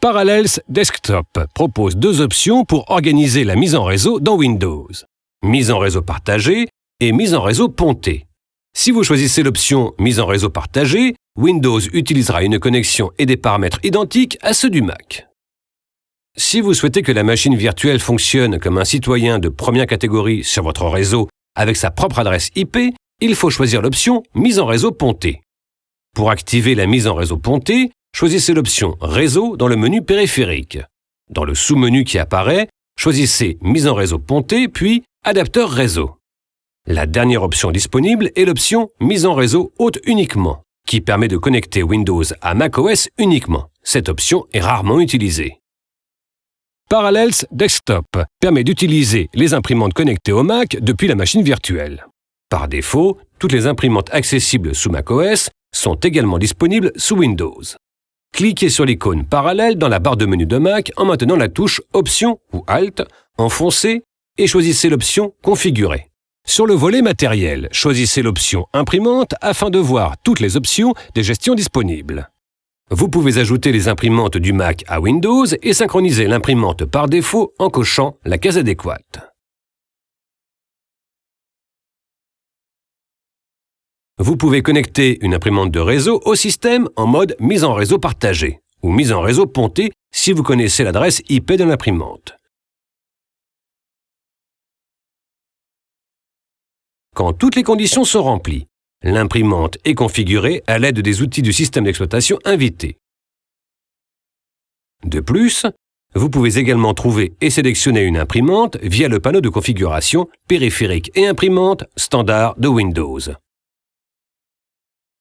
Parallels Desktop propose deux options pour organiser la mise en réseau dans Windows. Mise en réseau partagée et mise en réseau pontée. Si vous choisissez l'option Mise en réseau partagée, Windows utilisera une connexion et des paramètres identiques à ceux du Mac. Si vous souhaitez que la machine virtuelle fonctionne comme un citoyen de première catégorie sur votre réseau avec sa propre adresse IP, il faut choisir l'option Mise en réseau pontée. Pour activer la mise en réseau pontée, choisissez l'option Réseau dans le menu périphérique. Dans le sous-menu qui apparaît, choisissez Mise en réseau pontée puis Adapteur réseau. La dernière option disponible est l'option Mise en réseau haute uniquement, qui permet de connecter Windows à macOS uniquement. Cette option est rarement utilisée. Parallels Desktop permet d'utiliser les imprimantes connectées au Mac depuis la machine virtuelle. Par défaut, toutes les imprimantes accessibles sous macOS sont également disponibles sous Windows. Cliquez sur l'icône Parallèle dans la barre de menu de Mac en maintenant la touche Option ou Alt, enfoncez et choisissez l'option Configurer. Sur le volet Matériel, choisissez l'option Imprimante afin de voir toutes les options de gestion disponibles. Vous pouvez ajouter les imprimantes du Mac à Windows et synchroniser l'imprimante par défaut en cochant la case adéquate. Vous pouvez connecter une imprimante de réseau au système en mode mise en réseau partagé ou mise en réseau pontée si vous connaissez l'adresse IP de l'imprimante. Quand toutes les conditions sont remplies, l'imprimante est configurée à l'aide des outils du système d'exploitation invité. De plus, vous pouvez également trouver et sélectionner une imprimante via le panneau de configuration périphérique et imprimante standard de Windows.